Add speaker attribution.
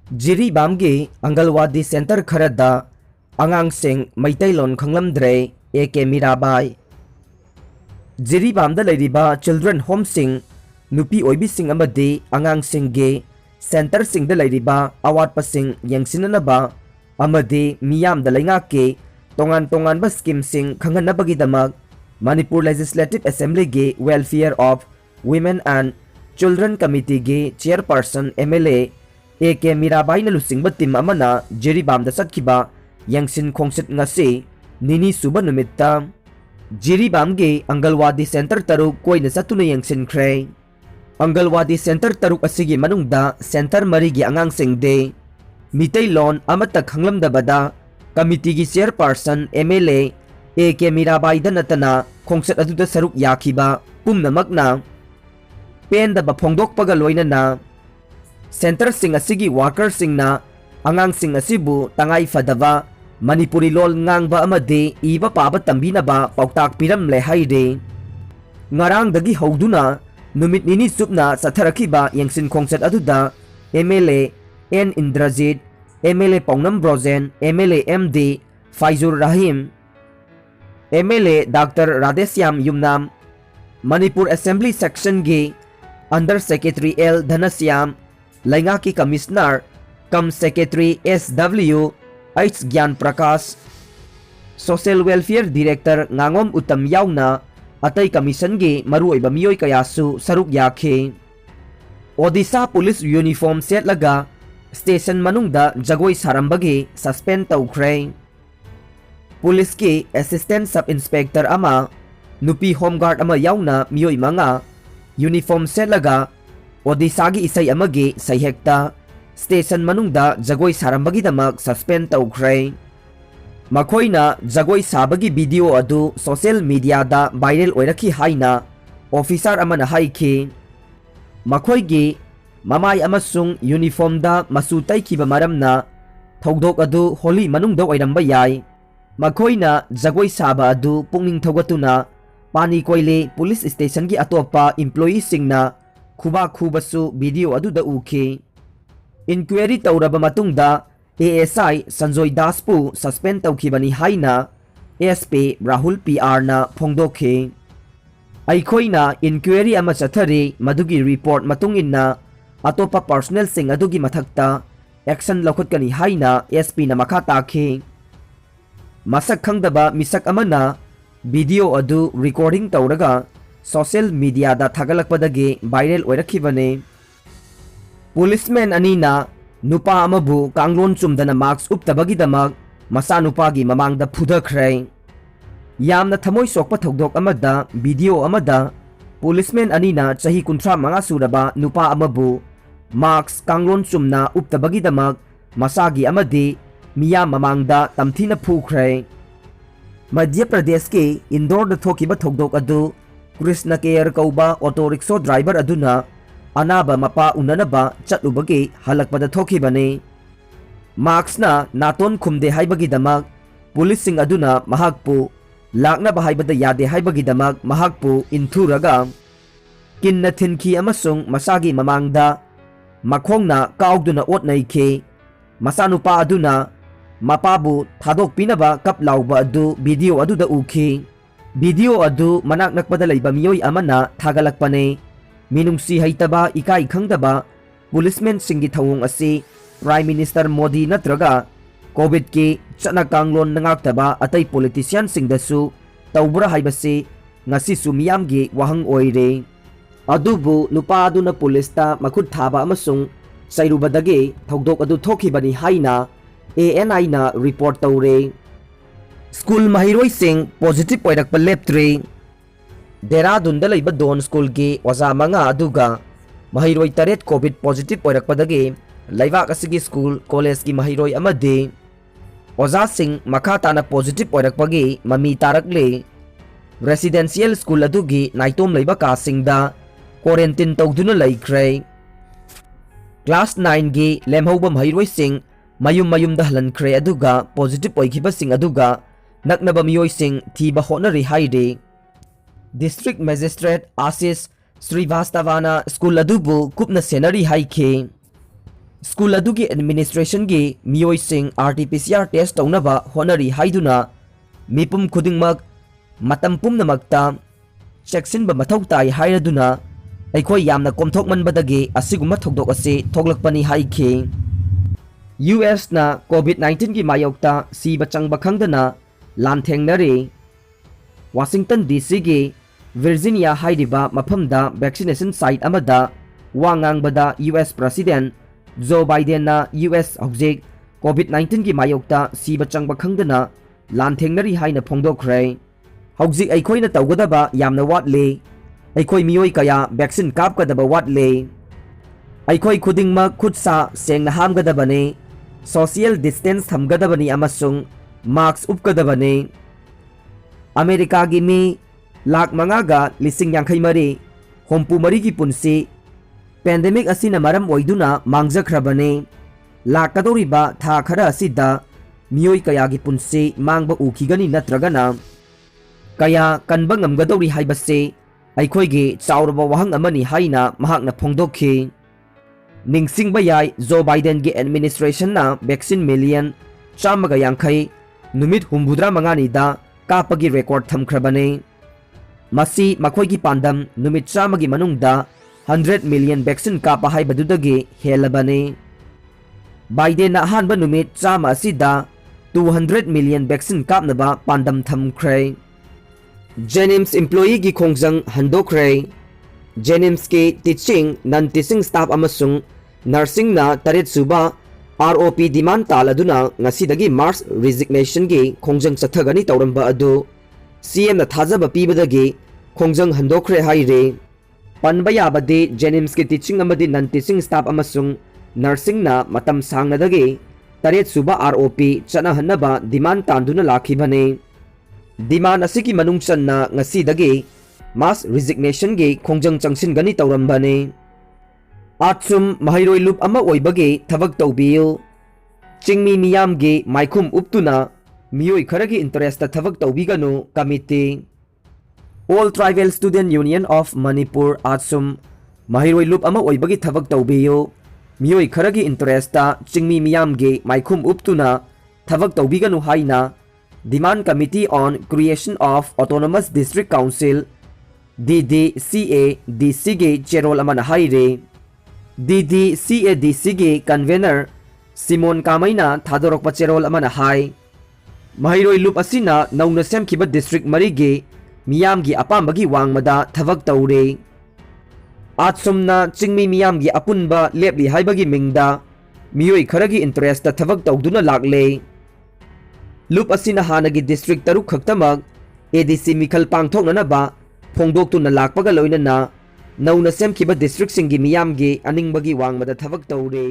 Speaker 1: Jiribamgi Angalwadi Center Kharada Angangsing Maitaylon Khanglamdre A.K. Mirabai Jiribamda Ladiba Children Home Sing Nupi Oibising Amadi Angangsing Ge Center Sing the Ladiba Awat Pasing Yangsinanaba Amadi Miyam the Lingake Tongan ba Skim Sing Khanganabagi Damag Manipur Legislative Assembly Ge Welfare of Women and Children Committee Ge Chairperson MLA A.K. Mirabai na lusingba team amana Jiribamda sakhiba Yangsin Khongsit ngasi Nini suba numitta Jiribamge Angalwadi Center taruk koina satuna Yangsin khre Angalwadi Center taruk asigi manungda Center marigi angangsingde Mitaylon amata khanglamdabada Committee gi Chairperson MLA A.K. Mirabai da natana Khongsit aduda saruk yakiba pumnamakna pendaba phongdokpaga loinana Center sing asigi worker sing na angang sing asibu tangay fadava Manipuri lol ngangba amade iba paba tambina ba pauktak piram lehayde ngarang dagi hauduna numit nini supna satharakiba Yangsin Khongsit aduda MLA N Indrajit MLA Paunam Brozen MLA MD Faizur Rahim MLA Dr. Radesyam Yumnam Manipur Assembly Section G Under Secretary L Dhanasyam Laingaki Commissioner Kam Secretary SW H. Gyan Prakash Social Welfare Director Ngangom Utam Yauna Atay Commission Gi Maruoy Bamiyoy Kayasu Saruk Yakhe Odisha Police Uniform Set Laga Station Manungda Jagoy Sarambagi Suspend Tawkre Police Ki Assistant Sub Inspector Ama Nupi Home Guard Ama Yauna Miyoy Mga Uniform Set Laga Odisagi isay amagi sayhekta station manungda jagoy sarambagi damag suspend tawkre makoyna jagoy sabagi video adu social media da viral oiraki haina officer amana haiki makoygi mamay amasung uniform da masutay kiba maramna thogdok adu holi manungda oiramba yai makoyna jagoy saba adu pungning thogatuna pani koile police station gi atopa employee singna Kuba Kubasu video aduda uke inquiry tawraba matungda ASI Sanjoy Daspu suspend tawkibani haina SP Rahul PR na phongdokhe aikoina inquiry ama chathari madugi report matunginna atopa personnel sing adugi mathakta action lokhotkani haina SP na makha takhe masak khangdaba misak amana video adu recording tawraga social media da thagalakpadagi viral oirakhibane policeman anina nupa amabu kanglon chumdana marks uptabagi damag masa nupagi mamangda phudakhre yamna thamoi sokpa thogdok amada video amada policeman anina chahi kunthra manga suraba nupa amabu marks kanglon chumna uptabagi damag masagi amadi miyam mamangda tamthina phukhre Madhya Pradesh ke Indore da thokiba thogdok adu Krishna Care Kauba auto rickshaw driver aduna anaba mapa unanaba chatlubagi halakpada thokibane marks na naton khumde haibagi damag police sing aduna mahakpu lakna bahaibada yade haibagi damag mahakpu inthuraga kinna thinki amasung masagi mamangda makhongna kaugduna otnaike masanupa aduna mapabu thadok pinaba kap lauba adu video aduda uki video adu manak nakpada laiba miyoy amana thagalakpane minungsi haitaba ikai khangdaba policeman singi thawong asi Prime Minister Modi natraga COVID ki chanakanglon nangaktaba atay politician singdasu tawbra haibasi ngasi sumiyamgi wahang oire adubu nupa adu na polista makhut thaba amasung sairubadagi thogdok adu thokibani haina ANI na report tawre School mahiroi sing positive oirak pa leptre Dehradun da laiba Don School ki waza mga aduga mahiroi taret COVID positive oirak padagi laibak asigi school college ki mahiroi amade waza sing makata na positive oirak pagi mami tarakle residential school adugi naitom laiba kasing da quarantine tawduna laikre class 9 gi lemhoba mahiroi sing mayum da halankre aduga positive oikiba sing aduga naknaba miyoy sing thiba honari haide District Magistrate Ashish Srivastavana School adubu kupna senari haike school अदुगी administration की मियोइसिंग RT-PCR test तौनबा honorary हाइदुना मिपुम खुदिंगमक मतम पुमनमक्ता चेक्सिनबा मथौ ताई हाइरदुना अखोई यामना कोमथोकमनबदगी असिगुम्बा थोकदोक असी थोकलकपनी हाइखि US ना COVID-19 की मायोक्ता सीबा चंगबा खंगदना लानथेंगनरी वाशिंगटन DC की वर्जीनिया हाइरिबा मफमदा वैक्सीनेशन साइट अमदा वांगांगबदा US प्रेसिडेंट जो बाइडेन ना US हौजिक COVID-19 की मायोक्ता सीबा चंगबा खंगदना लानथेंगनरी हाइना फोंदोखरे हौजिक अखोइना तौगदबा यामना वाटले अखोई मियोई कया वैक्सीन कापकदबा वाटले अखोई खुदिंगमक खुदसा सेंगना हामगदबने सोशल डिस्टेंस थमगदबनी अमसुंग मास्क उपकदबने अमेरिका की मी लाख मंगागा लिसिंग यांखै मरी होम्पू मरी की पुंसी पेंडेमिक असिना मरम ओइदुना मांगजख्रबने लाकदोरिबा था खरा असिदा मियोई कया की पुंसी मांगबा उखिगनी नत्रगना कया कनबा ngamgadori हाइबसे अखोइगी चाउरबा वहंग अमनी हाइना महाकना फोंदोखि निंगसिंगबा याय जो बाइडेन की एडमिनिस्ट्रेशन ना वैक्सीन मिलियन 150 नुमित 75 कापगी रेकॉर्ड थमख्रबने मसी मखोइगी पांडम नुमित 100 की मनुंगदा 100 मिलियन वैक्सीन कापा हाइबदुदगी हेलबने बाइडेन ना अहानबा नुमित 100 असिदा 200 मिलियन वैक्सीन कापनबा पांडम थमख्रे जेनिम्स एम्प्लॉई की खोंगजंग हंदोखरे जेनिम्स के टीचिंग नन टीचिंग स्टाफ अमसुंग नर्सिंग ना तरेत सुबा ROP डिमांड तालदुना ngasiदगी मार्च रिजिग्नेशन की खोंजंग चथगनी तौरंबा अदु CM ना थाजब पीबदगी खोंजंग हंदोखरे हाइरे पनबा याबदे जेनिम्स के टीचिंग अमदि नन टीचिंग स्टाफ अमसुंग नर्सिंग ना मतम सांगनदगी तरेत सुबा ROP चनहनबा डिमांड तांदुना लाखिबने डिमांड असिकी मनुंग चन्ना ngasiदगी मास रिजिग्नेशन की खोंजंग चंगसिनगनी तौरंबने आचुम महिरोई लुप अमा ओइबगे थबक तौबियु चिंगमी मियाम गे माइखुम उपतुना मियोई खरगी इंटरेस्ट थबक तौबिगनु committee all tribal student union of Manipur आचुम महिरोई लुप अमा ओइबगे थबक तौबियु मियोई खरगी इंटरेस्ट चिंगमी मियाम गे माइखुम उपतुना थबक तौबिगनु हाइना demand committee on creation of autonomous district council DDCA-DC के चेरोल अमन हाइरे DDCA-DC के कन्वेनर सिमोन कामैना थादोरक चेरोल अमन हाई महिरोई लुप असिना नौना सेमखिबा डिस्ट्रिक्ट मरीगे मियामगी अपामबगी वांगमदा थबक तौरे आचुमना चिंगमी मियामगी अपुनबा लेपली हाइबगी मिंगदा मियोई खरगी इंटरेस्ट थबक तौदुना लागले लुप असिना हानगी डिस्ट्रिक्ट तरुक खक्तमक ADC मिखल पांगथोकनबा फोंदोक्तुना लाकपगा लोइनना नौना सेमखिबा डिस्ट्रिक्ट सिंगी मियामगी अनिंगबगी वांगमदा थबक तौरे।